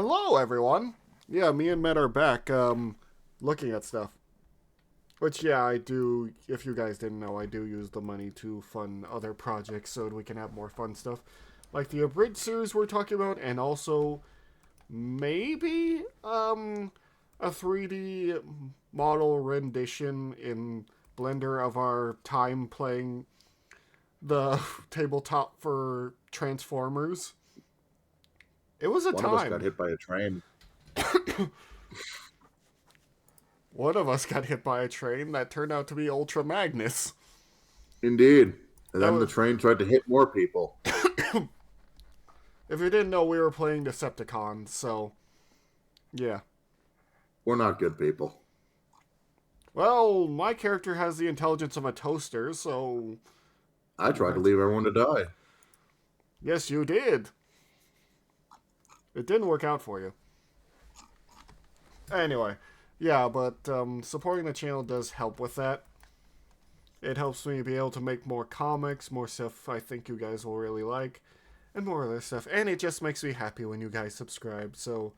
Hello, everyone. Yeah, me and Matt are back, looking at stuff. Which, yeah, I do, if you guys didn't know, I do use the money to fund other projects so we can have more fun stuff. Like the Abridged series we're talking about, and also maybe, a 3D model rendition in Blender of our time playing the tabletop for Transformers. It was a One of us got time. hit by a train. One of us got hit by a train that turned out to be Ultra Magnus. Indeed. And That then the was. train tried to hit more people. If you didn't know, we were playing Decepticons, so. Yeah. We're not good people. Well, my character has the intelligence of a toaster, so. I tried to leave everyone to die. Yes, you did. It didn't work out for you. Anyway. Yeah, but supporting the channel does help with that. It helps me be able to make more comics, more stuff I think you guys will really like, and more other stuff. And it just makes me happy when you guys subscribe. So,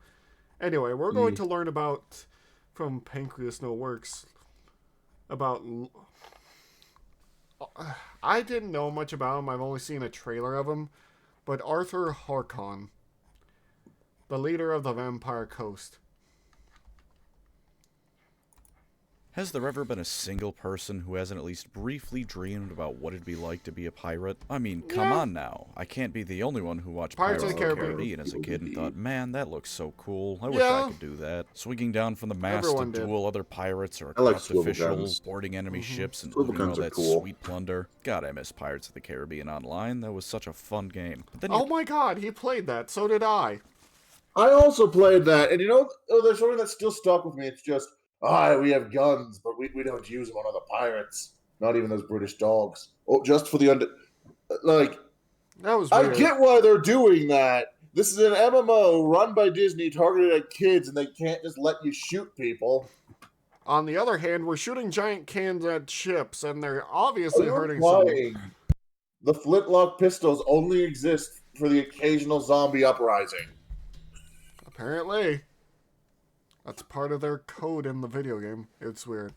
anyway, we're going to learn about, from PancreasNoWorks, about... I didn't know much about him. I've only seen a trailer of him. But Arthur Harkon, the leader of the Vampire Coast. Has there ever been a single person who hasn't at least briefly dreamed about what it'd be like to be a pirate? I mean, come on now. I can't be the only one who watched Pirates of the Caribbean as a kid and thought, man, that looks so cool. I wish I could do that. Swinging down from the mast to duel other pirates or corrupt officials, boarding enemy ships, and looting all that sweet plunder. God, I miss Pirates of the Caribbean Online. That was such a fun game. But then oh my god, he played that. So did I. I also played that. And you know, there's something that's still stuck with me. It's just, we have guns, but we don't use them on other pirates. Not even those British dogs. Oh, just for the like. That was weird. I get why they're doing that. This is an MMO run by Disney, targeted at kids, and they can't just let you shoot people. On the other hand, we're shooting giant cans at ships, and they're obviously hurting someone. The flintlock pistols only exist for the occasional zombie uprising. Apparently. That's part of their code in the video game. It's weird.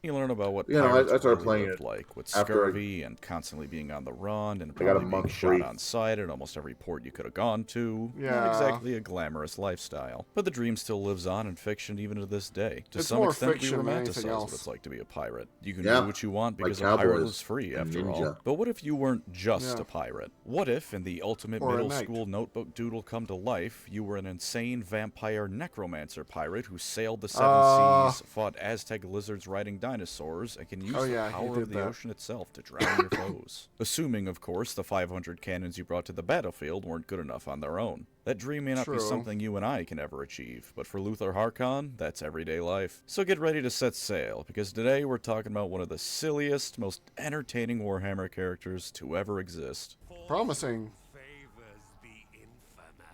You learn about what I started playing lived like, with scurvy and constantly being on the run and probably being shot on sight at almost every port you could have gone to. Yeah. Not exactly a glamorous lifestyle. But the dream still lives on in fiction even to this day. To some extent, we romanticize what it's like to be a pirate. You can do what you want because a pirate lives free, after all. But what if you weren't just a pirate? What if, in the ultimate middle school notebook doodle come to life, you were an insane vampire necromancer pirate who sailed the seven seas, fought Aztec lizards riding dinosaurs, and can use the power of the ocean itself to drown your foes. Assuming, of course, the 500 cannons you brought to the battlefield weren't good enough on their own. That dream may not be something you and I can ever achieve, but for Luthor Harkon, that's everyday life. So get ready to set sail, because today we're talking about one of the silliest, most entertaining Warhammer characters to ever exist. Promising.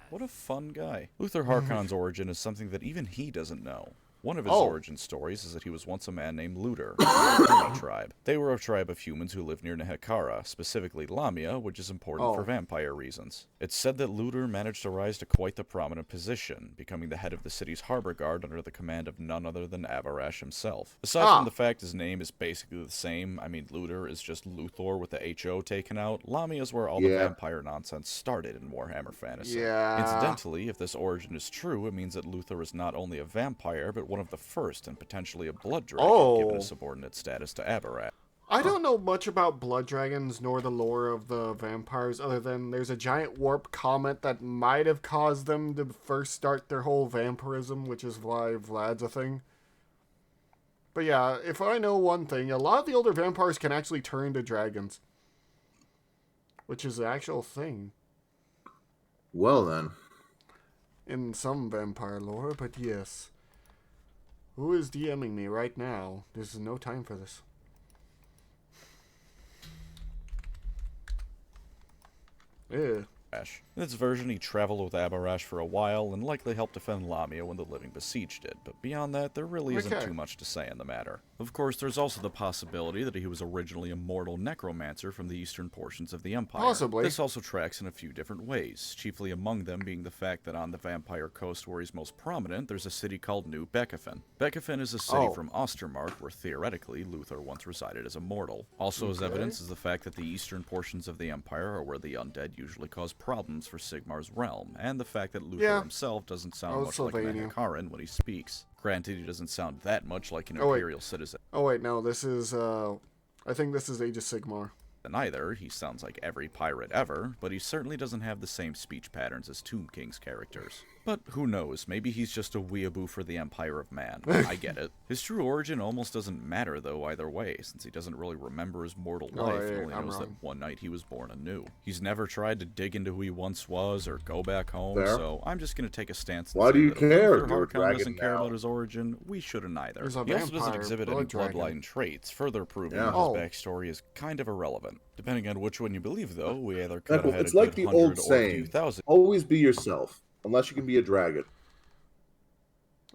What a fun guy. Luthor Harkon's origin is something that even he doesn't know. One of his origin stories is that he was once a man named Luthor, from the Human tribe. They were a tribe of humans who lived near Nehekara, specifically Lamia, which is important for vampire reasons. It's said that Luthor managed to rise to quite the prominent position, becoming the head of the city's harbor guard under the command of none other than Avarash himself. Aside from the fact his name is basically the same, I mean Luthor is just Luthor with the HO taken out, Lamia is where all the vampire nonsense started in Warhammer Fantasy. Incidentally, if this origin is true, it means that Luthor is not only a vampire, but one of the first and potentially a blood dragon, given a subordinate status to Avarash. I don't know much about blood dragons nor the lore of the vampires other than there's a giant warp comet that might have caused them to first start their whole vampirism, which is why Vlad's a thing. But yeah, if I know one thing, a lot of the older vampires can actually turn into dragons. Which is the actual thing. Well then. In some vampire lore, but yes. Who is DMing me right now? There's no time for this. Ew. In this version, he traveled with Abarash for a while and likely helped defend Lamia when the living besieged it, but beyond that, there really isn't too much to say on the matter. Of course, there's also the possibility that he was originally a mortal necromancer from the eastern portions of the Empire. Possibly. This also tracks in a few different ways, chiefly among them being the fact that on the Vampire Coast where he's most prominent, there's a city called New Beckefin. Beckefin is a city from Ostermark where theoretically Luthor once resided as a mortal. Also as evidence is the fact that the eastern portions of the Empire are where the undead usually cause problems for Sigmar's realm, and the fact that Luthor himself doesn't sound much like an Harkon when he speaks. Granted, he doesn't sound that much like an Imperial citizen. Oh wait, no, this is, I think this is Age of Sigmar. Either, he sounds like every pirate ever, but he certainly doesn't have the same speech patterns as Tomb King's characters. But who knows, maybe he's just a weeaboo for the Empire of Man. I get it. His true origin almost doesn't matter, though, either way, since he doesn't really remember his mortal life and only knows that one night he was born anew. He's never tried to dig into who he once was or go back home, so I'm just going to take a stance and say that if Harkon doesn't care about his origin, we shouldn't either. He also doesn't exhibit any bloodline traits, further proving that his backstory is kind of irrelevant. Depending on which one you believe, though, we either cut ahead it's like the old saying, always be yourself, unless you can be a dragon.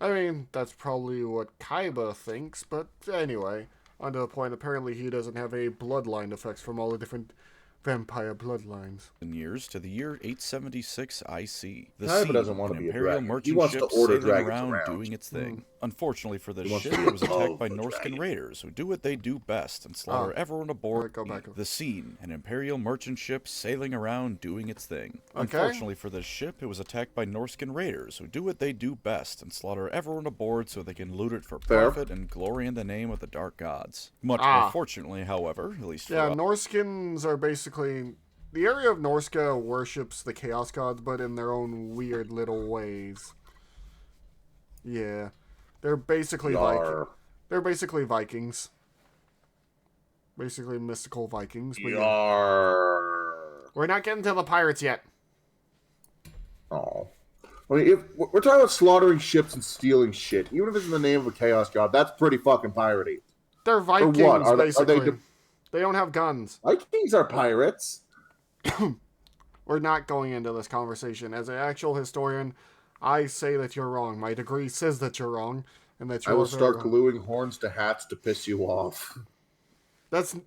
I mean, that's probably what Kaiba thinks, but anyway, on to the point, apparently he doesn't have any bloodline effects from all the different vampire bloodlines. Years to the year 876 IC. The Kaiba doesn't want to be Imperial a dragon. merchant He wants ship to order sailing dragons around doing its thing. Unfortunately for this He wants ship, to it was attacked by love a Norscan dragon. raiders who do what they do best and slaughter everyone aboard. The Scene, an Imperial merchant ship sailing around doing its thing. Unfortunately for this ship, it was attacked by Norscan raiders who do what they do best and slaughter everyone aboard so they can loot it for profit and glory in the name of the Dark Gods. Much more fortunately, however, at least for Norskins are basically... The area of Norska worships the Chaos Gods, but in their own weird little ways. Yeah. They're basically they're basically Vikings. Basically mystical Vikings. But we're not getting to the pirates yet. Oh. I mean, if we're talking about slaughtering ships and stealing shit, even if it's in the name of a Chaos God, that's pretty fucking piratey. They're Vikings, basically. They don't have guns. Vikings are pirates. We're not going into this conversation. As an actual historian, I say that you're wrong. My degree says that you're wrong, and that you're. I will start gluing horns to hats to piss you off.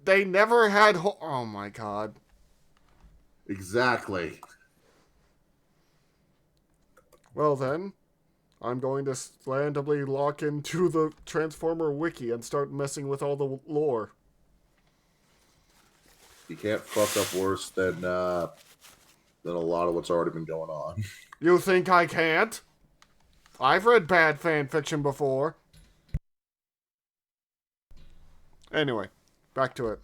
They never had. Oh my god. Exactly. Well then, I'm going to randomly lock into the Transformer wiki and start messing with all the lore. You can't fuck up worse than a lot of what's already been going on. You think I can't? I've read bad fan fiction before. Anyway, back to it.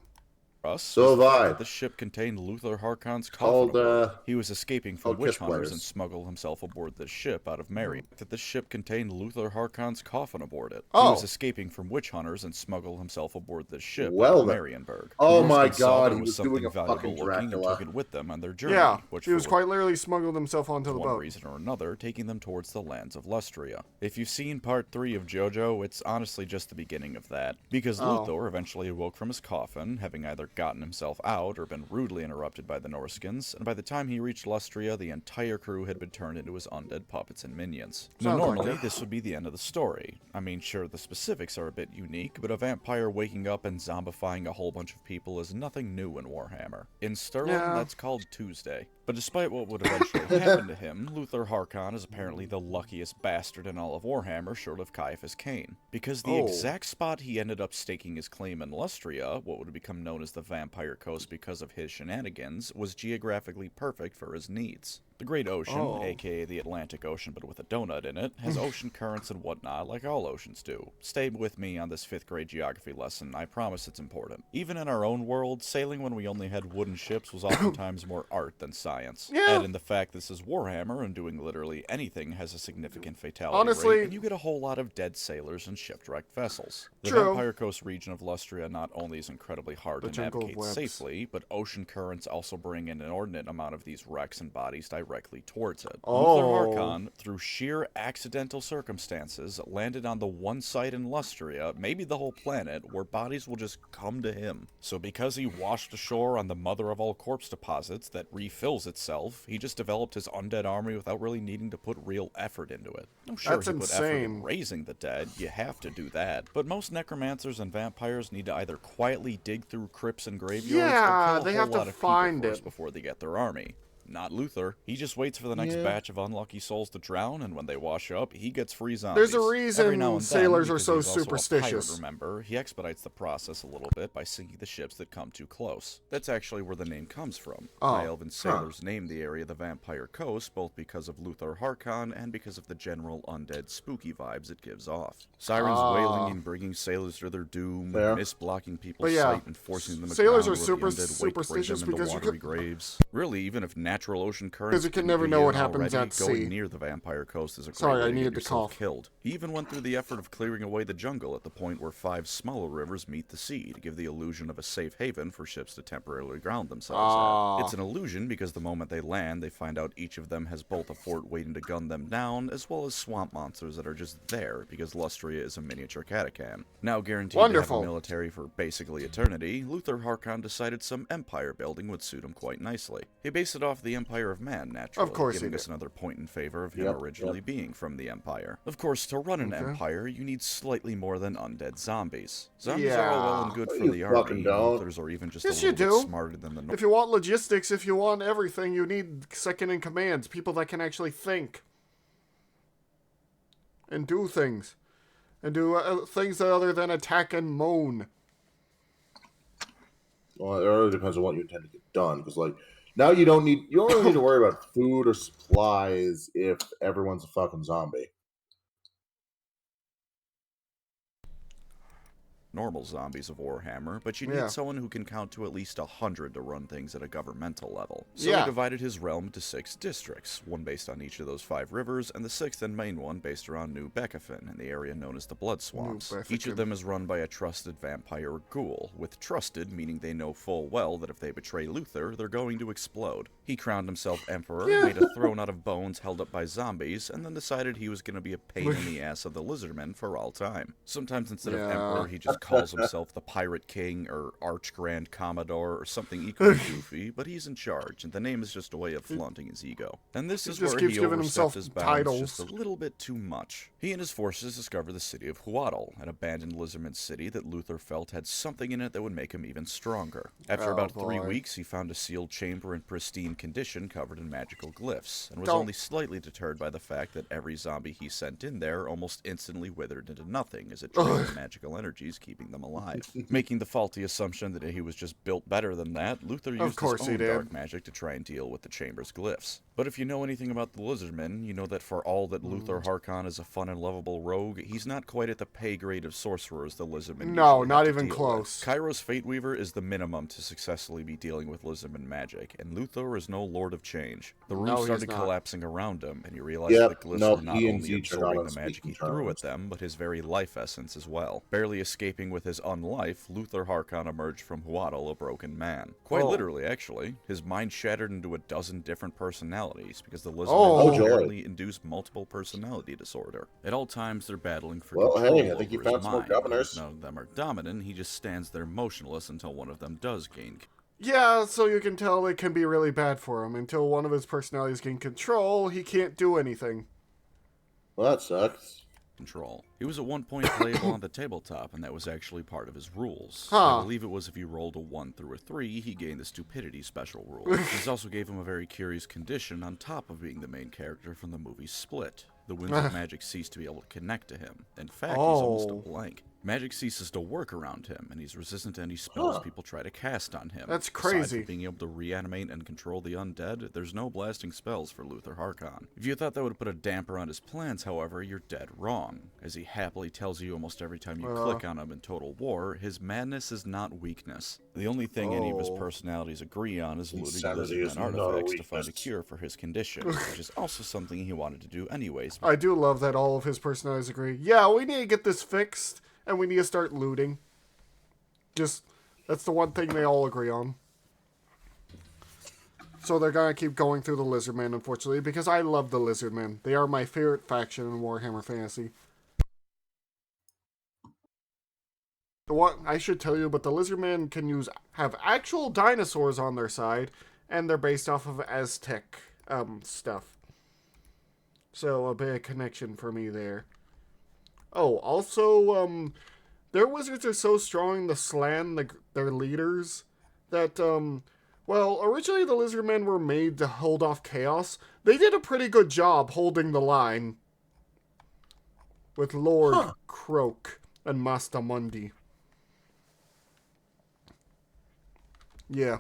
So have I. The ship contained Luthor Harkon's coffin. He was escaping from witch hunters and smuggled himself aboard the ship out of Marion. That the ship contained Luthor Harkon's coffin aboard it. He was escaping from witch hunters and smuggled himself aboard the ship out of Marienburg. Oh my god, he was doing a fucking Dracula. And took it with them on their journey. Yeah, which he was quite literally smuggled himself onto the boat. For one reason or another, taking them towards the lands of Lustria. If you've seen part 3 of JoJo, it's honestly just the beginning of that. Because Luthor eventually awoke from his coffin, having either gotten himself out or been rudely interrupted by the Norskins, and by the time he reached Lustria, the entire crew had been turned into his undead puppets and minions. Now, normally, this would be the end of the story. I mean, sure, the specifics are a bit unique, but a vampire waking up and zombifying a whole bunch of people is nothing new in Warhammer. In Stirling, that's called Tuesday. But despite what would eventually happen to him, Luthor Harkon is apparently the luckiest bastard in all of Warhammer, short of Caiaphas Cain. Because the exact spot he ended up staking his claim in Lustria, what would become known as the Vampire Coast because of his shenanigans, was geographically perfect for his needs. The Great Ocean, aka the Atlantic Ocean but with a donut in it, has ocean currents and whatnot like all oceans do. Stay with me on this 5th grade geography lesson, I promise it's important. Even in our own world, sailing when we only had wooden ships was oftentimes more art than science. Add in the fact this is Warhammer and doing literally anything has a significant fatality rate, and you get a whole lot of dead sailors and shipwrecked vessels. The Vampire Coast region of Lustria not only is incredibly hard to navigate safely, but ocean currents also bring an inordinate amount of these wrecks and bodies directly directly towards it. Oh. Luthor Harkon, through sheer accidental circumstances, landed on the one site in Lustria, maybe the whole planet, where bodies will just come to him. So because he washed ashore on the mother of all corpse deposits that refills itself, he just developed his undead army without really needing to put real effort into it. I'm sure That's he put effort in insane. raising the dead, you have to do that. But most necromancers and vampires need to either quietly dig through crypts and graveyards or kill a whole lot of people first before they get their army. Not Luthor. He just waits for the next batch of unlucky souls to drown, and when they wash up, he gets free zombies. There's a reason sailors are so superstitious. Remember, he expedites the process a little bit by sinking the ships that come too close. That's actually where the name comes from. High Elven sailors named the area the Vampire Coast, both because of Luthor Harkon and because of the general undead spooky vibes it gives off. Sirens wailing and bringing sailors to their doom, mist-blocking people's sight and forcing them sailors are superstitious because you could... graves. Really, even if natural ocean currents, because you can never know what happens at sea. Going near the Vampire Coast is a great way to get yourself killed. He even went through the effort of clearing away the jungle at the point where 5 smaller rivers meet the sea to give the illusion of a safe haven for ships to temporarily ground themselves at. It's an illusion because the moment they land, they find out each of them has both a fort waiting to gun them down, as well as swamp monsters that are just there because Lustria is a miniature Catachan. Now guaranteed to have a military for basically eternity, Luthor Harkon decided some empire building would suit him quite nicely. He based it off the Empire of Man, naturally, giving us another point in favor of him originally being from the Empire. Of course, to run an empire, you need slightly more than undead zombies. Zombies are all well and good for the army. Luthors are even just a little bit smarter than the... If you want logistics, if you want everything, you need second-in-commands, people that can actually think. And do things. And do things other than attack and moan. Well, it really depends on what you intend to get done, because, like, now you don't really need to worry about food or supplies if everyone's a fucking zombie. Normal zombies of Warhammer, but you need someone who can count to at least 100 to run things at a governmental level. So he divided his realm into 6 districts, one based on each of those 5 rivers, and the 6th and main one based around New Beckafin in the area known as the Blood Swamps. Each of them is run by a trusted vampire or ghoul, with trusted meaning they know full well that if they betray Luthor, they're going to explode. He crowned himself emperor, made a throne out of bones held up by zombies, and then decided he was going to be a pain in the ass of the Lizardmen for all time. Sometimes instead of emperor, he just calls himself the Pirate King or Arch Grand Commodore or something equally goofy, but he's in charge, and the name is just a way of flaunting his ego. And this is where he overstepped his bounds just a little bit too much. He and his forces discovered the city of Huatl, an abandoned Lizardman city that Luthor felt had something in it that would make him even stronger. After about 3 weeks, he found a sealed chamber in pristine condition covered in magical glyphs, and was only slightly deterred by the fact that every zombie he sent in there almost instantly withered into nothing as it drained the magical energies keeping them alive. Making the faulty assumption that he was just built better than that, Luthor used his own dark magic to try and deal with the chamber's glyphs. But if you know anything about the Lizardmen, you know that for all that Luthor Harkon is a fun and lovable rogue, he's not quite at the pay grade of sorcerers the Lizardmen not even close. Kairos Fateweaver is the minimum to successfully be dealing with Lizardman magic, and Luthor is no Lord of Change. The room started collapsing around him, and he realized that glyphs were not only absorbing the magic he threw at them, but his very life essence as well. Barely escaping with his unlife, Luthor Harkon emerged from Huatl a broken man. Quite literally, actually. His mind shattered into a dozen different personalities, because the Lizardmen apparently induce multiple personality disorder. At all times, they're battling for control over his mind. None of them are dominant, he just stands there motionless until one of them does gain. Yeah, so you can tell it can be really bad for him. Until one of his personalities gain control, he can't do anything. Well, that sucks. Control. He was at one point playable on the tabletop, and that was actually part of his rules. I believe it was if you rolled a 1 through a 3, he gained the stupidity special rule. This also gave him a very curious condition on top of being the main character from the movie Split. The winds of magic cease to be able to connect to him. In fact, he's almost a blank. Magic ceases to work around him, and he's resistant to any spells people try to cast on him. That's crazy. Aside from being able to reanimate and control the undead, there's no blasting spells for Luthor Harkon. If you thought that would put a damper on his plans, however, you're dead wrong. As he happily tells you almost every time you click on him in Total War, his madness is not weakness. The only thing any of his personalities agree on is looting Lizardmen artifacts to find a cure for his condition, which is also something he wanted to do anyways. I do love that all of his personalities agree. Yeah, we need to get this fixed. And we need to start looting. That's the one thing they all agree on. So they're gonna keep going through the Lizardmen, unfortunately, because I love the Lizardmen. They are my favorite faction in Warhammer Fantasy. What I should tell you, but the Lizardmen can have actual dinosaurs on their side, and they're based off of Aztec stuff. So a big connection for me there. Oh, also, their wizards are so strong to slam their leaders that, well, originally the Lizardmen were made to hold off chaos. They did a pretty good job holding the line with Lord Croak and Master Mundi. Yeah.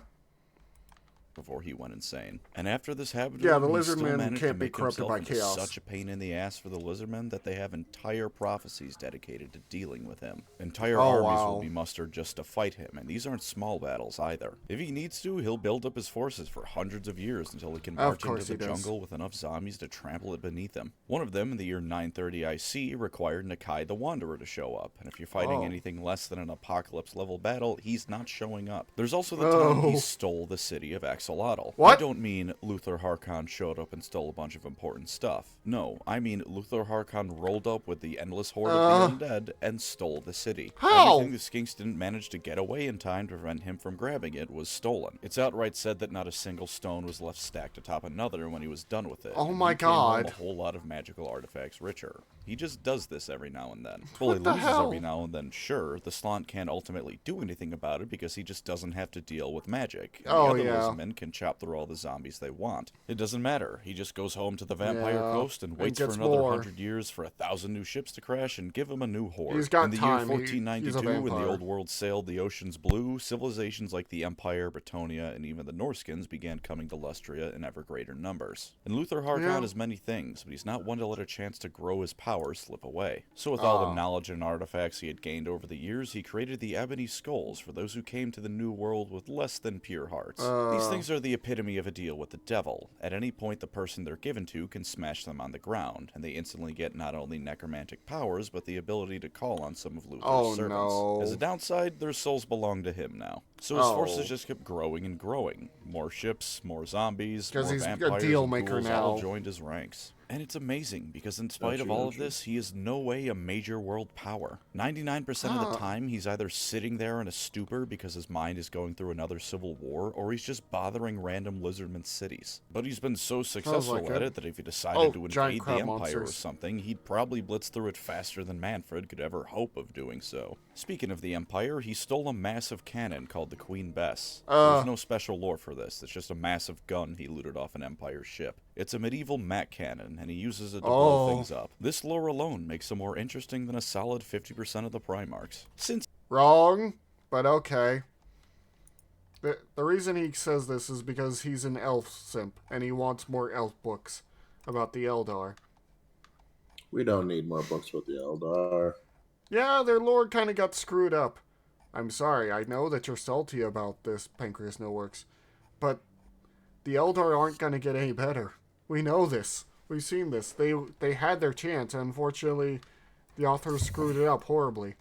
Before he went insane. And after this happened to him, the he still Lizardmen managed can't to make be corrupted himself by into chaos. such a pain in the ass for the Lizardmen that they have entire prophecies dedicated to dealing with him. Entire armies will be mustered just to fight him, and these aren't small battles either. If he needs to, he'll build up his forces for hundreds of years until he can march into the jungle with enough zombies to trample it beneath him. One of them, in the year 930 IC, required Nakai the Wanderer to show up, and if you're fighting anything less than an apocalypse-level battle, he's not showing up. There's also the time he stole the city of Axolotl. What? I don't mean Luthor Harkon showed up and stole a bunch of important stuff. No, I mean Luthor Harkon rolled up with the endless horde of the undead and stole the city. How? Everything the skinks didn't manage to get away in time to prevent him from grabbing it was stolen. It's outright said that not a single stone was left stacked atop another when he was done with it. Oh my god. A whole lot of magical artifacts richer. He just does this every now and then. Well, he loses every now and then, sure. The Slant can't ultimately do anything about it because he just doesn't have to deal with magic. And the other Lizardmen can chop through all the zombies they want. It doesn't matter. He just goes home to the Vampire Coast and waits for another 100 years for 1,000 new ships to crash and give him a new horde. He's got in the time. year 1492, when the old world sailed the oceans blue, civilizations like the Empire, Bretonia, and even the Norskins began coming to Lustria in ever greater numbers. And Luthor Harkon is many things, but he's not one to let a chance to grow his power slip away. So with all the knowledge and artifacts he had gained over the years, he created the Ebony Skulls for those who came to the New World with less than pure hearts. These things are the epitome of a deal with the devil. At any point, the person they're given to can smash them on the ground, and they instantly get not only necromantic powers, but the ability to call on some of Luthor's servants. As a downside, their souls belong to him now. So his forces just kept growing and growing. More ships, more zombies, more vampires, and ghouls all joined his ranks. And it's amazing, because in spite of all of this, he is no way a major world power. 99% of the time, he's either sitting there in a stupor because his mind is going through another civil war, or he's just bothering random Lizardman cities. But he's been so successful at it that if he decided to invade the Empire or something, he'd probably blitz through it faster than Manfred could ever hope of doing so. Speaking of the Empire, he stole a massive cannon called the Queen Bess. There's no special lore for this, it's just a massive gun he looted off an Empire ship. It's a medieval Mac cannon, and he uses it to blow things up. This lore alone makes him more interesting than a solid 50% of the Primarchs. Wrong, but okay. The reason he says this is because he's an elf simp, and he wants more elf books about the Eldar. We don't need more books about the Eldar. Yeah, their lore kind of got screwed up. I'm sorry, I know that you're salty about this, PancreasNoWorks, but the Eldar aren't going to get any better. We know this. We've seen this. They had their chance, and unfortunately, the authors screwed it up horribly.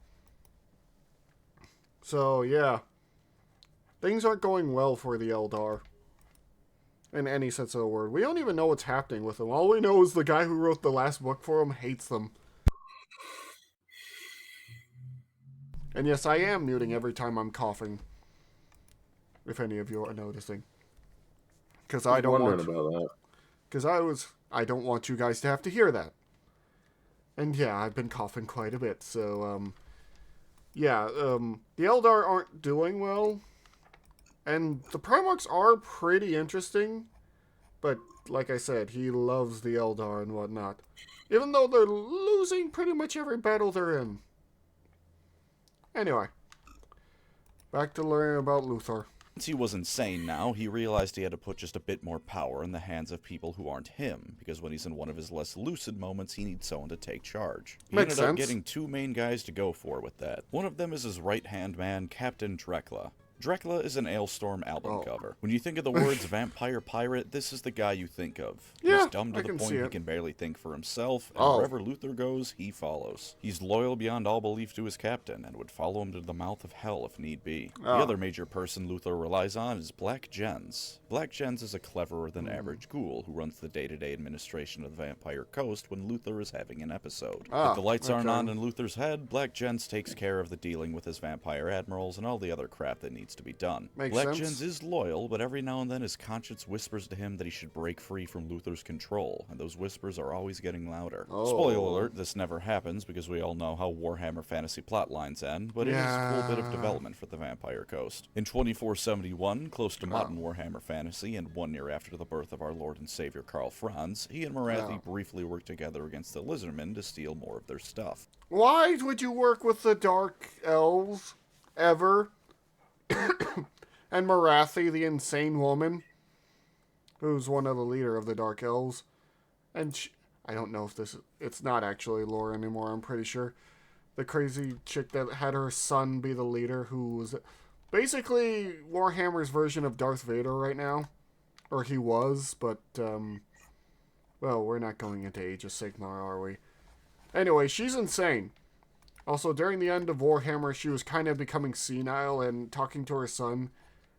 So, yeah. Things aren't going well for the Eldar. In any sense of the word. We don't even know what's happening with them. All we know is the guy who wrote the last book for them hates them. And yes, I am muting every time I'm coughing. If any of you are noticing. Because I don't want... about that. Because I don't want you guys to have to hear that. And yeah, I've been coughing quite a bit, so, the Eldar aren't doing well. And the Primarchs are pretty interesting. But, like I said, he loves the Eldar and whatnot. Even though they're losing pretty much every battle they're in. Anyway. Back to learning about Luthor. Since he was insane now, he realized he had to put just a bit more power in the hands of people who aren't him, because when he's in one of his less lucid moments, he needs someone to take charge. He ended up getting two main guys to go for with that. One of them is his right-hand man, Captain Drekla. Dracula is an Ailstorm album cover. When you think of the words vampire pirate, this is the guy you think of. Yeah, he's dumb to the point he can barely think for himself, and wherever Luthor goes, he follows. He's loyal beyond all belief to his captain, and would follow him to the mouth of hell if need be. The other major person Luthor relies on is Black Jens. Black Jens is a cleverer than average ghoul who runs the day-to-day administration of the Vampire Coast when Luthor is having an episode. If the lights aren't on in Luthor's head, Black Jens takes care of the dealing with his vampire admirals and all the other crap that needs to be done. Black Jens is loyal, but every now and then his conscience whispers to him that he should break free from Luthor's control, and those whispers are always getting louder. Spoiler alert, this never happens because we all know how Warhammer fantasy plotlines end, but it is a cool bit of development for the Vampire Coast. In 2471, close to modern Warhammer fantasy, and 1 year after the birth of our Lord and Savior Karl Franz, he and Morathi briefly worked together against the Lizardmen to steal more of their stuff. Why would you work with the Dark Elves, ever? And Morathi, the insane woman, who's one of the leader of the Dark Elves. And I don't know if it's not actually lore anymore, I'm pretty sure. The crazy chick that had her son be the leader, who was basically Warhammer's version of Darth Vader right now. Or he was, but, well, we're not going into Age of Sigmar, are we? Anyway, she's insane. Also, during the end of Warhammer, she was kind of becoming senile and talking to her son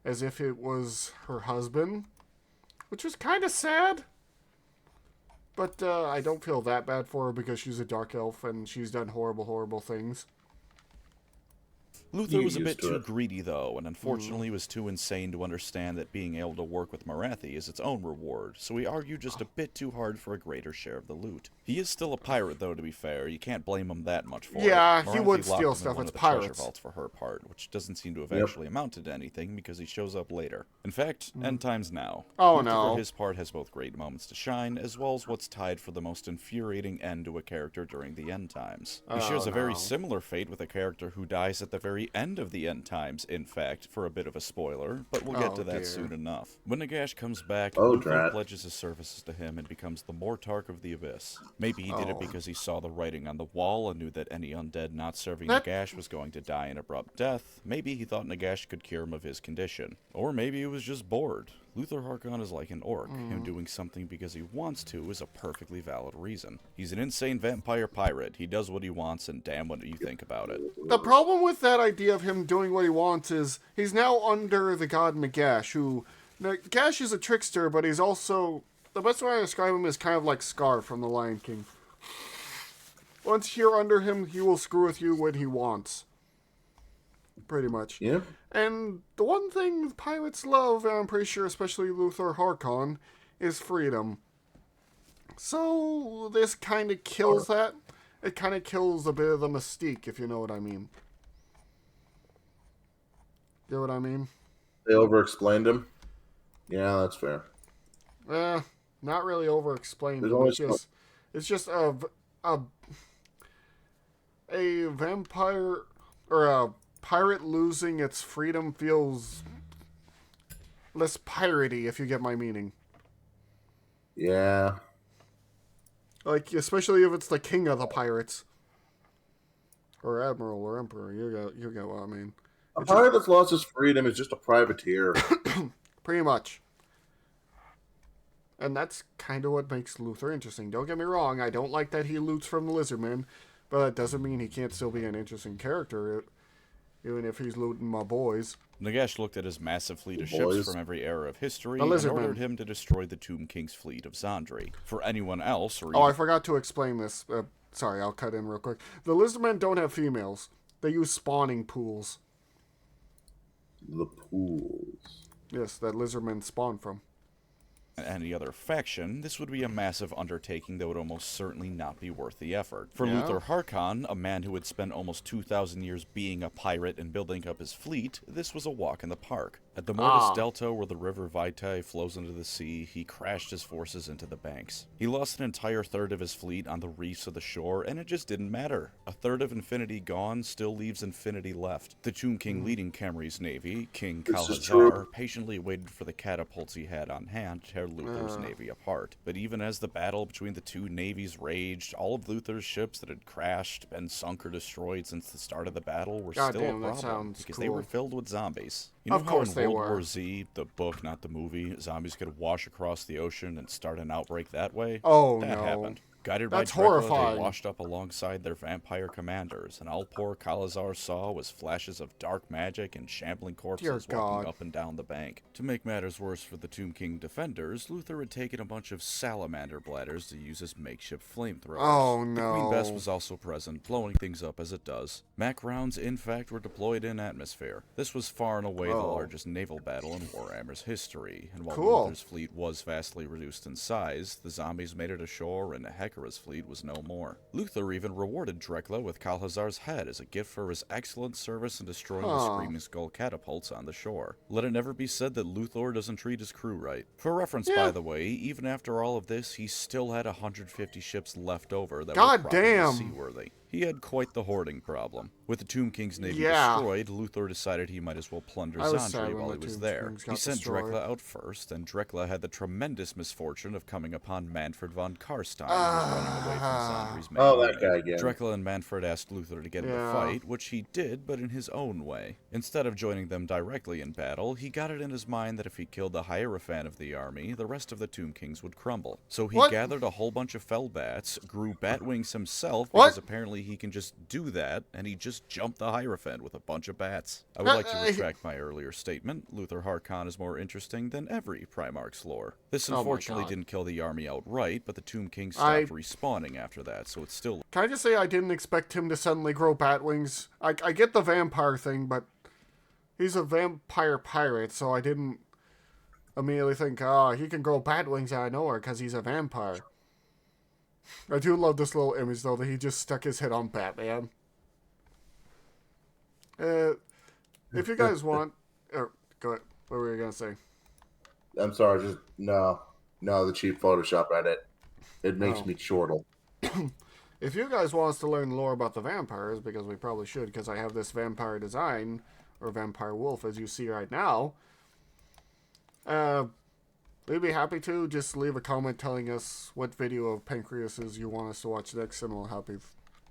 as if it was her husband, which was kind of sad. But I don't feel that bad for her because she's a dark elf and she's done horrible, horrible things. Luthor was a bit too greedy, though, and unfortunately was too insane to understand that being able to work with Morathi is its own reward, so he argued just a bit too hard for a greater share of the loot. He is still a pirate, though, to be fair. You can't blame him that much for it. Yeah, he would steal stuff. It's pirates. Vaults for her part, which doesn't seem to have actually amounted to anything because he shows up later. In fact, end times now. Luthor, for his part, has both great moments to shine, as well as what's tied for the most infuriating end to a character during the end times. He shares a very similar fate with a character who dies at the very end of the end times, in fact, for a bit of a spoiler, but we'll get to that soon enough. When Nagash comes back, Luthor pledges his services to him and becomes the Mortarch of the Abyss. Maybe he did it because he saw the writing on the wall and knew that any undead not serving Nagash was going to die an abrupt death. Maybe he thought Nagash could cure him of his condition. Or maybe he was just bored. Luthor Harkon is like an orc. Him doing something because he wants to is a perfectly valid reason. He's an insane vampire pirate. He does what he wants, and damn what do you think about it. The problem with that idea of him doing what he wants is he's now under the god Nagash, who... Nagash is a trickster, but he's also... The best way I describe him is kind of like Scar from The Lion King. Once you're under him, he will screw with you when he wants. Pretty much. Yeah. And the one thing pirates love, and I'm pretty sure especially Luthor Harkon, is freedom. So this kind of kills that. It kind of kills a bit of the mystique, if you know what I mean. You know what I mean? They over-explained him? Yeah, that's fair. Not really over-explained. It's just a vampire, or a pirate losing its freedom feels less piratey, if you get my meaning. Yeah. Like, especially if it's the king of the pirates. Or admiral or emperor, you get what I mean. A pirate that's lost his freedom is just a privateer. Pretty much. And that's kind of what makes Luthor interesting. Don't get me wrong, I don't like that he loots from the Lizardmen, but that doesn't mean he can't still be an interesting character, even if he's looting my boys. Nagash looked at his massive fleet of ships from every era of history and ordered him to destroy the Tomb King's fleet of Zandri. For anyone else... I forgot to explain this. Sorry, I'll cut in real quick. The Lizardmen don't have females. They use spawning pools. The pools. Yes, that Lizardmen spawn from. Any other faction, this would be a massive undertaking that would almost certainly not be worth the effort. For Luthor Harkon, a man who had spent almost 2,000 years being a pirate and building up his fleet, this was a walk in the park. At the Mortis Delta, where the river Vitae flows into the sea, he crashed his forces into the banks. He lost an entire third of his fleet on the reefs of the shore, and it just didn't matter. A third of infinity gone still leaves infinity left. The Tomb King leading Khemri's navy, King Kalhazar, patiently waited for the catapults he had on hand to tear Luthor's navy apart. But even as the battle between the two navies raged, all of Luthor's ships that had crashed, been sunk or destroyed since the start of the battle were still a problem because they were filled with zombies. You know how in World War Z, the book, not the movie, zombies could wash across the ocean and start an outbreak that way? Oh, that no. happened. Guided by Dracula, they washed up alongside their vampire commanders, and all poor Kalazar saw was flashes of dark magic and shambling corpses walking up and down the bank. To make matters worse for the Tomb King defenders, Luthor had taken a bunch of salamander bladders to use as makeshift flamethrowers. Oh, no. The Queen Bess was also present, blowing things up as it does. Mac rounds, in fact, were deployed in atmosphere. This was far and away the largest naval battle in Warhammer's history, and while Luthor's fleet was vastly reduced in size, the zombies made it ashore and Hecare's fleet was no more. Luthor even rewarded Dracula with Kalhazar's head as a gift for his excellent service in destroying the Screaming Skull catapults on the shore. Let it never be said that Luthor doesn't treat his crew right. For reference, by the way, even after all of this, he still had 150 ships left over that were probably seaworthy. He had quite the hoarding problem. With the Tomb King's navy destroyed, Luthor decided he might as well plunder Zandri while he was there. He sent Dracula out first, and Dracula had the tremendous misfortune of coming upon Manfred von Karstein, who was running away from Zandri's main army. That guy again. Dracula and Manfred asked Luthor to get in the fight, which he did, but in his own way. Instead of joining them directly in battle, he got it in his mind that if he killed the Hierophant of the army, the rest of the Tomb Kings would crumble. So he gathered a whole bunch of fell bats, grew bat wings himself, because apparently he can just do that, and he just jumped the Hierophant with a bunch of bats. I would like to retract my earlier statement. Luthor Harkon is more interesting than every Primarch's lore. This unfortunately didn't kill the army outright, but the Tomb King stopped respawning after that, so it's still... Can I just say I didn't expect him to suddenly grow bat wings? I get the vampire thing, but he's a vampire pirate, so I didn't immediately think, he can grow bat wings out of nowhere because he's a vampire. I do love this little image, though, that he just stuck his head on Batman. If you guys want... go ahead. What were you going to say? I'm sorry, just... No, the cheap Photoshop edit. It makes me chortle. If you guys want us to learn lore about the vampires, because we probably should, because I have this vampire design, or vampire wolf, as you see right now, we'd be happy to. Just leave a comment telling us what video of Pancreas's you want us to watch next, and we'll happy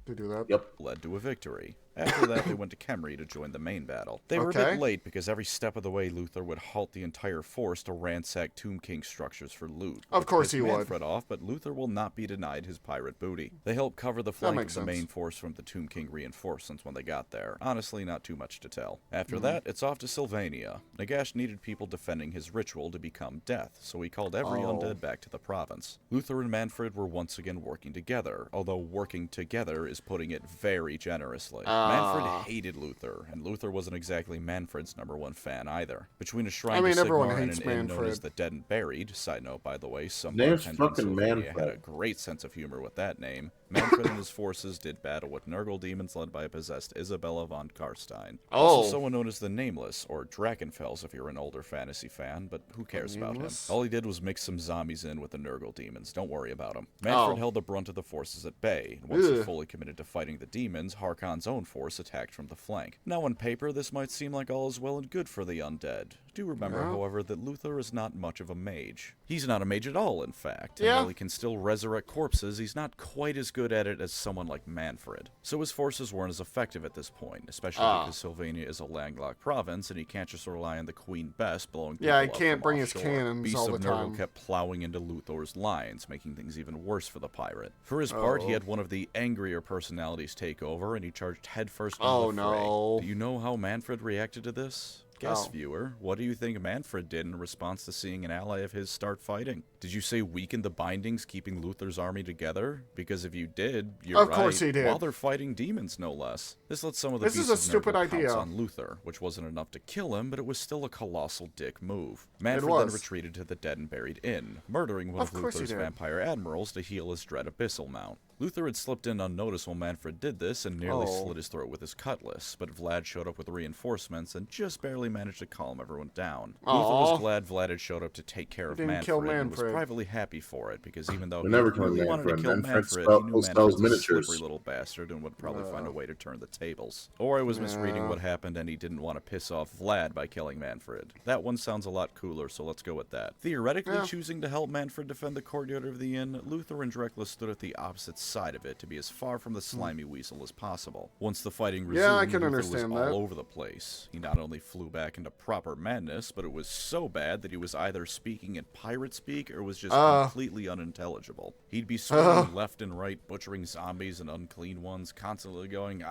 to do that. Yep. Led to a victory. After that, they went to Khemri to join the main battle. They were a bit late because every step of the way, Luthor would halt the entire force to ransack Tomb King structures for loot. Of course he would. Manfred off, but Luthor will not be denied his pirate booty. They helped cover the flank of the main force from the Tomb King reinforcements when they got there. Honestly, not too much to tell. After that, it's off to Sylvania. Nagash needed people defending his ritual to become death, so he called every undead back to the province. Luthor and Manfred were once again working together, although working together is putting it very generously. Manfred hated Luthor, and Luthor wasn't exactly Manfred's #1 fan either. Between a shrine to Sigmar and an inn known as the Dead and Buried, side note by the way, some bartender in Sylvania had a great sense of humor with that name, Manfred and his forces did battle with Nurgle demons led by a possessed Isabella von Karstein. Also someone known as the Nameless, or Drakenfels if you're an older fantasy fan, but who cares about him? All he did was mix some zombies in with the Nurgle demons, don't worry about him. Manfred held the brunt of the forces at bay, and once he fully committed to fighting the demons, Harkon's own force attacked from the flank. Now on paper, this might seem like all is well and good for the undead. Do remember, however, that Luthor is not much of a mage. He's not a mage at all, in fact, and while he can still resurrect corpses, he's not quite as good at it as someone like Manfred. So his forces weren't as effective at this point, especially because Sylvania is a landlocked province, and he can't just rely on the Queen Bess blowing people up he can't bring his cannons all the time. Beasts of Nurgle kept plowing into Luthor's lines, making things even worse for the pirate. For his part, he had one of the angrier personalities take over, and he charged headfirst into the fray. Do you know how Manfred reacted to this? Guess, viewer, what do you think Manfred did in response to seeing an ally of his start fighting? Did you say weaken the bindings keeping Luthor's army together? Because if you did, you're right. Of course he did. While they're fighting demons, no less. This lets some of the beasts of Nurgle pounce on Luthor, which wasn't enough to kill him, but it was still a colossal dick move. Manfred then retreated to the Dead and Buried Inn, murdering one of Luthor's vampire admirals to heal his dread Abyssal mount. Luthor had slipped in unnoticed while Manfred did this and nearly slit his throat with his cutlass, but Vlad showed up with reinforcements and just barely managed to calm everyone down. Luthor was glad Vlad had showed up to take care of Manfred and was privately happy for it, because even though he really wanted to kill Manfred, he knew Manfred's a slippery little bastard and would probably find a way to turn the tables. Or I was misreading what happened and he didn't want to piss off Vlad by killing Manfred. That one sounds a lot cooler, so let's go with that. Theoretically, choosing to help Manfred defend the courtyard of the inn, Luthor and Dracula stood at the opposite side of it to be as far from the slimy weasel as possible. Once the fighting resumed, Luthor was all over the place. He not only flew back into proper madness, but it was so bad that he was either speaking in pirate speak or was just completely unintelligible. He'd be swearing left and right, butchering zombies and unclean ones, constantly going,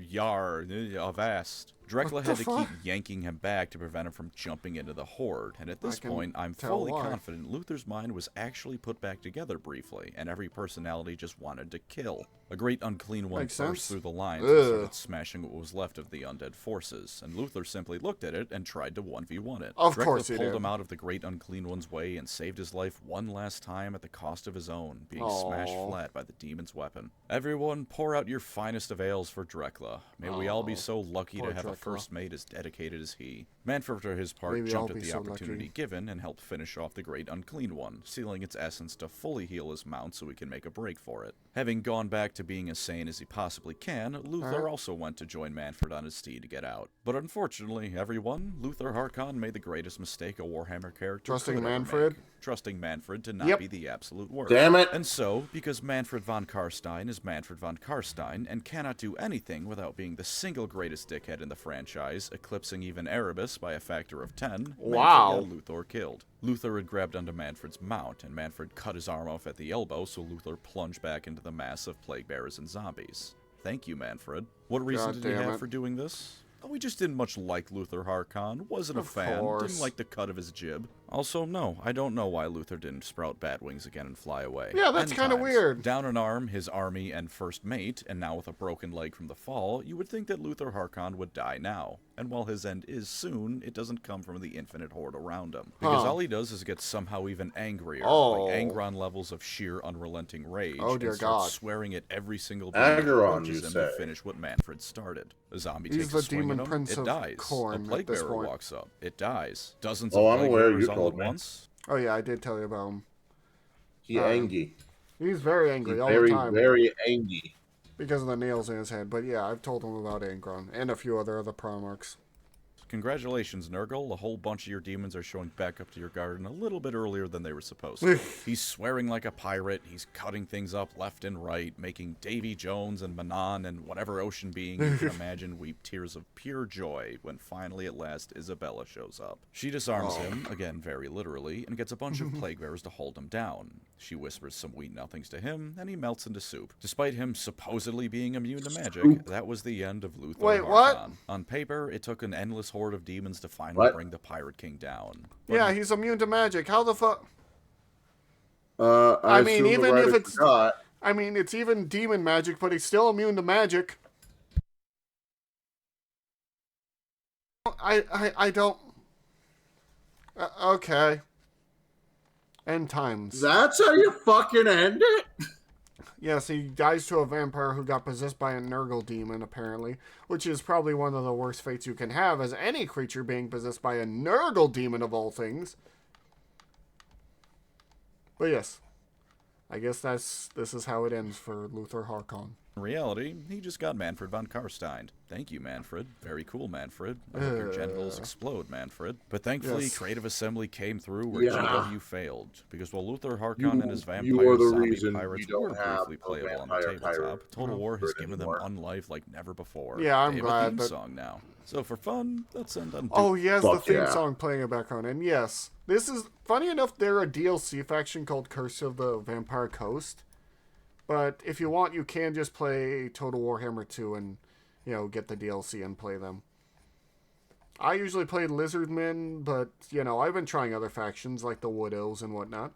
yar, avast. Dracula had to keep yanking him back to prevent him from jumping into the horde, and at this point, I'm fully confident Luthor's mind was actually put back together briefly, and every personality just wanted to kill. A great unclean one burst through the lines and started smashing what was left of the undead forces, and Luthor simply looked at it and tried to 1v1 it. Dracula pulled him out of the great unclean one's way and saved his life one last time at the cost of his own, being smashed flat by the demon's weapon. Everyone, pour out your finest of ales for Dracula. May we all be so lucky to have a first mate as dedicated as he. Manfred, for his part, jumped at the opportunity given and helped finish off the great unclean one, sealing its essence to fully heal his mount so he can make a break for it. Having gone back to being as sane as he possibly can, Luthor also went to join Manfred on his steed to get out. But unfortunately, everyone, Luthor Harkon made the greatest mistake a Warhammer character could ever make. Trusting Manfred to not be the absolute worst. Damn it! And so, because Manfred von Karstein is Manfred von Karstein and cannot do anything without being the single greatest dickhead in the franchise, eclipsing even Erebus by a factor of 10, Manfred got Luthor killed. Luthor had grabbed onto Manfred's mount, and Manfred cut his arm off at the elbow, so Luthor plunged back into the mass of plague bearers and zombies. Thank you, Manfred. What reason did he have for doing this? Oh, we just didn't much like Luthor Harkon, wasn't a fan, didn't like the cut of his jib. Also, no, I don't know why Luthor didn't sprout bat wings again and fly away. Yeah, that's kind of weird. Down an arm, his army, and first mate, and now with a broken leg from the fall, you would think that Luthor Harkon would die now. And while his end is soon, it doesn't come from the infinite horde around him. Because all he does is get somehow even angrier, like Angron levels of sheer unrelenting rage, and starts swearing at every single demon that approaches him to finish what Manfred started. A zombie takes a swing at him, it dies. A plague bearer walks up, it dies. Dozens of plague bearers all at once. Oh yeah, I did tell you about him. He's angry. He's very angry all the time. Very angry. Because of the nails in his head. But yeah, I've told him about Angron and a few other Primarchs. Congratulations, Nurgle. A whole bunch of your demons are showing back up to your garden a little bit earlier than they were supposed to. He's swearing like a pirate. He's cutting things up left and right, making Davy Jones and Manon and whatever ocean being you can imagine weep tears of pure joy when finally at last Isabella shows up. She disarms him, again very literally, and gets a bunch of plague bearers to hold him down. She whispers some wheat nothings to him, and he melts into soup. Despite him supposedly being immune to magic, that was the end of Luthor Harkon. What? On paper, it took an endless horde of demons to finally bring the Pirate King down. But yeah, he's immune to magic. How the fuck? I mean, even if it's... I mean, it's even demon magic, but he's still immune to magic. I don't... okay. End times. That's how you fucking end it? Yes, he dies to a vampire who got possessed by a Nurgle demon, apparently, which is probably one of the worst fates you can have, as any creature being possessed by a Nurgle demon of all things. But yes, I guess this is how it ends for Luthor Harkon. In reality, he just got Manfred von Karstein. Thank you, Manfred. Very cool, Manfred. I hope your genitals explode, Manfred. But thankfully, Creative Assembly came through where GW failed. Because while Luthor Harkon and his vampire zombie pirates were briefly playable on the tabletop, Total War has given them unlife like never before. Yeah, I'm glad. They have a theme song now. So for fun, let's end on... Oh, yes, the theme song playing in the background. And yes, this is... Funny enough, they're a DLC faction called Curse of the Vampire Coast. But if you want, you can just play Total Warhammer 2 and, you know, get the DLC and play them. I usually play Lizardmen, but, you know, I've been trying other factions like the Wood Elves and whatnot.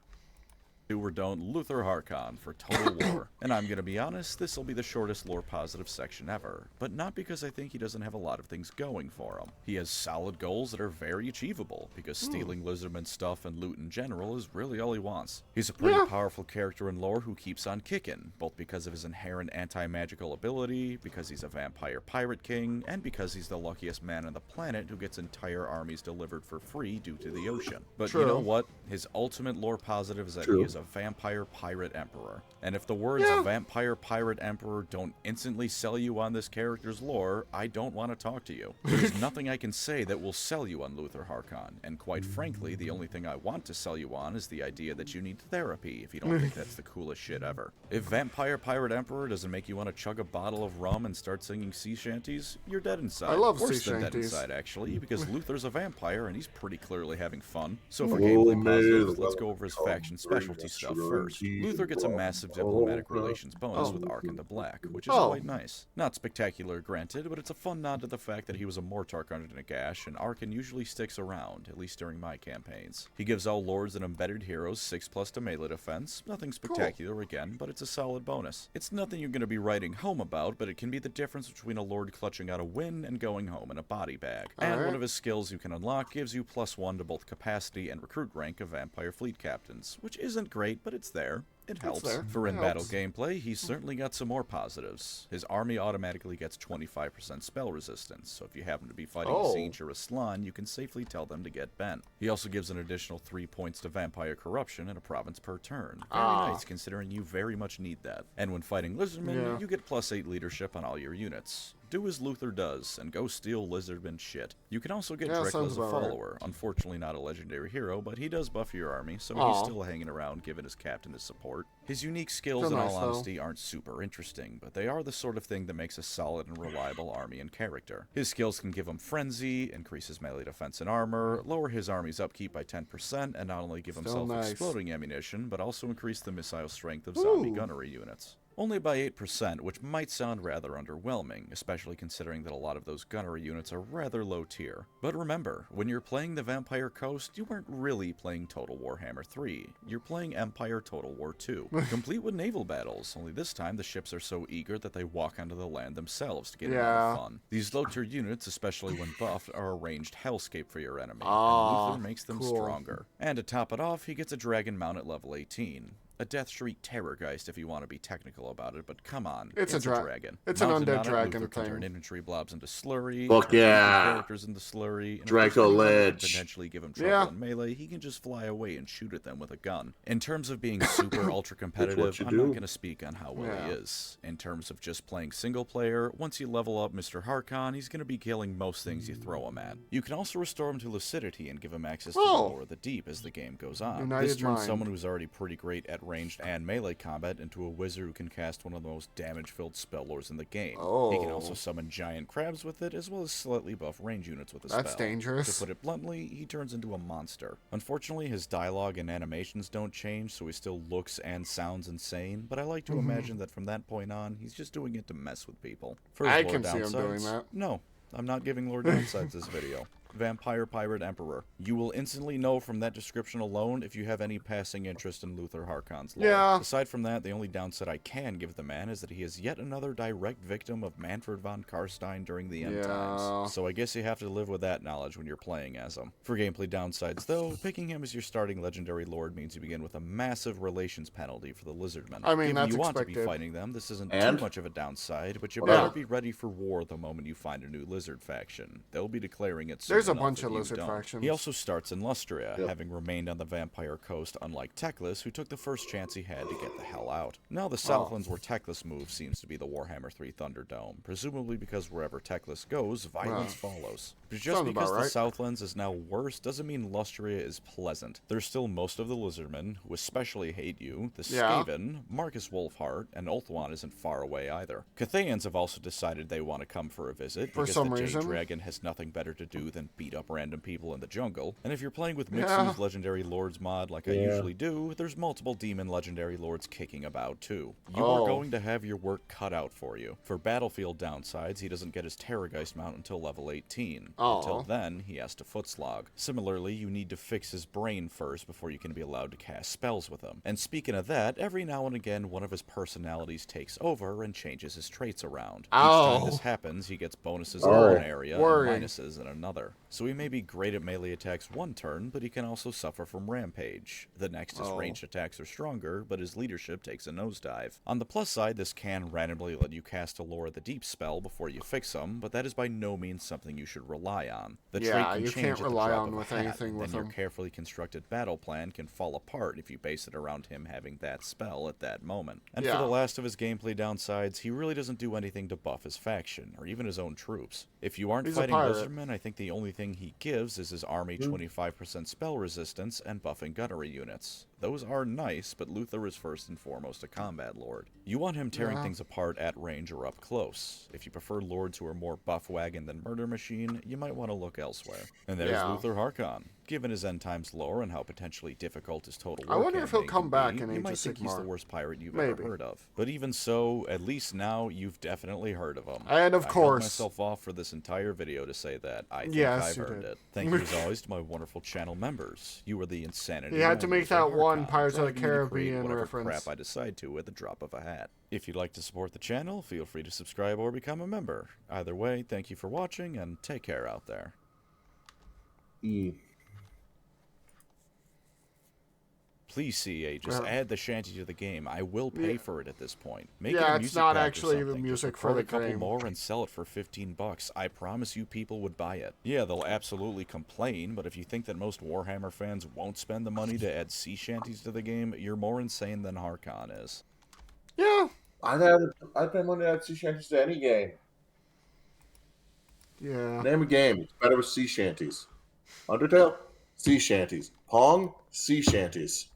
Do or don't Luthor Harkon for Total War. And I'm gonna be honest, this will be the shortest lore positive section ever, but not because I think he doesn't have a lot of things going for him. He has solid goals that are very achievable, because stealing Lizardmen stuff and loot in general is really all he wants. He's a pretty powerful character in lore who keeps on kicking, both because of his inherent anti-magical ability, because he's a vampire pirate king, and because he's the luckiest man on the planet who gets entire armies delivered for free due to the ocean. But you know what? His ultimate lore positive is that he is a vampire pirate emperor. And if the words vampire pirate emperor don't instantly sell you on this character's lore, I don't want to talk to you. There's nothing I can say that will sell you on Luthor Harkon, and quite frankly, the only thing I want to sell you on is the idea that you need therapy if you don't think that's the coolest shit ever. If vampire pirate emperor doesn't make you want to chug a bottle of rum and start singing sea shanties, you're dead inside. I love Worse sea than shanties. Dead inside, actually, because Luthor's a vampire and he's pretty clearly having fun. So for gameplay positives, let's go over his faction specialty stuff first. Luthor gets a massive diplomatic relations bonus with Harkon the Black, which is quite nice. Not spectacular, granted, but it's a fun nod to the fact that he was a Mortark under Nagash, and Harkon usually sticks around, at least during my campaigns. He gives all lords and embedded heroes 6+ to melee defense. Nothing spectacular again, but it's a solid bonus. It's nothing you're going to be writing home about, but it can be the difference between a lord clutching out a win and going home in a body bag. And one of his skills you can unlock gives you +1 to both capacity and recruit rank of vampire fleet captains, which isn't great, but it's there. It helps. For in-battle gameplay, he's certainly got some more positives. His army automatically gets 25% spell resistance, so if you happen to be fighting a Tzeentch or a Slann, you can safely tell them to get bent. He also gives an additional 3 points to vampire corruption in a province per turn. Very nice, considering you very much need that. And when fighting Lizardmen, you get +8 leadership on all your units. Do as Luthor does, and go steal Lizardman shit. You can also get Drexel as a follower. Unfortunately not a legendary hero, but he does buff your army, so he's still hanging around giving his captain his support. His unique skills, in all honesty, aren't super interesting, but they are the sort of thing that makes a solid and reliable army and character. His skills can give him Frenzy, increase his melee defense and armor, lower his army's upkeep by 10%, and not only give himself exploding ammunition, but also increase the missile strength of zombie gunnery units. Only by 8%, which might sound rather underwhelming, especially considering that a lot of those gunnery units are rather low tier. But remember, when you're playing the Vampire Coast, you weren't really playing Total Warhammer 3. You're playing Empire Total War 2, complete with naval battles, only this time the ships are so eager that they walk onto the land themselves to get in more fun. These low tier units, especially when buffed, are a ranged hellscape for your enemy, and Luthor makes them stronger. And to top it off, he gets a dragon mount at level 18. A Deathstreak Terrorgeist if you want to be technical about it, but come on, it's a dragon. It's an undead dragon Luthor can turn infantry blobs into slurry, Fuck characters into slurry, and Draco Ledge. Potentially give him trouble in melee, he can just fly away and shoot at them with a gun. In terms of being super ultra competitive, I'm not going to speak on how well he is. In terms of just playing single player, once you level up Mr. Harkon, he's going to be killing most things you throw him at. You can also restore him to lucidity and give him access to the lore of the deep as the game goes on. This turns someone who's already pretty great at ranged and melee combat into a wizard who can cast one of the most damage-filled spell lores in the game. He can also summon giant crabs with it, as well as slightly buff range units with the spell. That's dangerous. To put it bluntly, he turns into a monster. Unfortunately, his dialogue and animations don't change, so he still looks and sounds insane, but I like to imagine that from that point on, he's just doing it to mess with people. For his I lore can see him doing downsides, that. No, I'm not giving lore downsides this video. Vampire Pirate Emperor. You will instantly know from that description alone if you have any passing interest in Luthor Harkon's lore. Aside from that, the only downside I can give the man is that he is yet another direct victim of Manfred von Karstein during the end times. So I guess you have to live with that knowledge when you're playing as him. For gameplay downsides though, picking him as your starting legendary lord means you begin with a massive relations penalty for the Lizardmen. I mean, Given that's you want expected. to be fighting them, this isn't too much of a downside, but you better be ready for war the moment you find a new lizard faction. They'll be declaring it soon. There's a bunch of lizard factions. He also starts in Lustria, having remained on the Vampire Coast unlike Teclis, who took the first chance he had to get the hell out. Now the Southlands where Teclis moves seems to be the Warhammer 3 Thunderdome, presumably because wherever Teclis goes, violence follows. But just because the Southlands is now worse doesn't mean Lustria is pleasant. There's still most of the Lizardmen, who especially hate you, the Skaven, Marcus Wolfheart, and Ulthuan isn't far away either. Cathayans have also decided they want to come for a visit, because the Jade Dragon has nothing better to do than beat up random people in the jungle. And if you're playing with Mixu's Legendary Lords mod like I usually do, there's multiple demon Legendary Lords kicking about too. You are going to have your work cut out for you. For battlefield downsides, he doesn't get his Terrorgeist mount until level 18. Until then, he has to footslog. Similarly, you need to fix his brain first before you can be allowed to cast spells with him. And speaking of that, every now and again, one of his personalities takes over and changes his traits around. Each time this happens, he gets bonuses in one area and minuses in another. So he may be great at melee attacks one turn, but he can also suffer from Rampage. The next, his ranged attacks are stronger, but his leadership takes a nosedive. On the plus side, this can randomly let you cast a Lore of the Deep spell before you fix him, but that is by no means something you should rely on. The trait can change at the drop of a hat, and then your carefully constructed battle plan can fall apart if you base it around him having that spell at that moment. And for the last of his gameplay downsides, he really doesn't do anything to buff his faction, or even his own troops. If you aren't fighting Lizardmen, I think the only thing he gives is his army 25% spell resistance and buffing gunnery units. Those are nice, but Luthor is first and foremost a combat lord. You want him tearing things apart at range or up close. If you prefer lords who are more buff wagon than murder machine, you might want to look elsewhere. And there's Luthor Harkon. Given his end times lore and how potentially difficult his total war I wonder if he'll come back in Age of Sigmar. You might think he's the worst pirate you've ever heard of. But even so, at least now you've definitely heard of him. And of course, I held myself off for this entire video to say that. I think I've earned it. Thank you as always to my wonderful channel members. You are the insanity. You had to make that one Pirates of the Caribbean reference. Crap I decide to at the drop of a hat. If you'd like to support the channel, feel free to subscribe or become a member. Either way, thank you for watching and take care out there. Please, CA, just add the shanty to the game. I will pay for it at this point. Make it a music it's not pack actually or the something. music Just for the record a couple game. more and sell it for $15. I promise you people would buy it. Yeah, they'll absolutely complain, but if you think that most Warhammer fans won't spend the money to add sea shanties to the game, you're more insane than Harkon is. Yeah. I'd pay money to add sea shanties to any game. Yeah. Name a game. It's better with sea shanties. Undertale? Sea shanties. Pong? Sea shanties.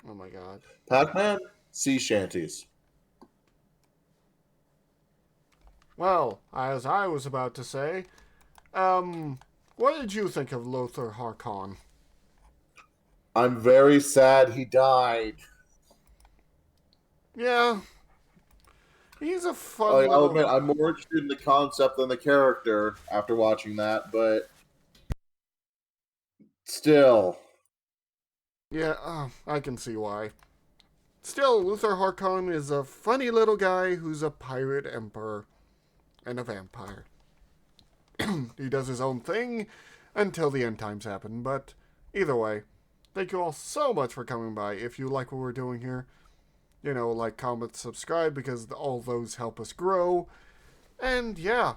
Oh my god. Pac-Man? Sea shanties. Well, as I was about to say, what did you think of Luthor Harkon? I'm very sad he died. Yeah. He's a fun I'll admit, I'm more interested in the concept than the character after watching that, but still. Yeah, I can see why. Still, Luthor Harkon is a funny little guy who's a pirate emperor and a vampire. He does his own thing until the end times happen, but either way, thank you all so much for coming by. If you like what we're doing here, you know, like, comment, subscribe, because all those help us grow. And yeah,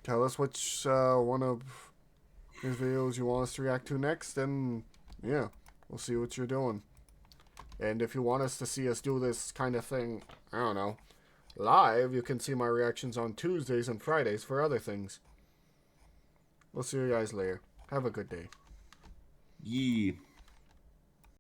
tell us which one of his videos you want us to react to next, and yeah, we'll see what you're doing. And if you want us to see us do this kind of thing, I don't know, live, you can see my reactions on Tuesdays and Fridays for other things. We'll see you guys later. Have a good day. Yee.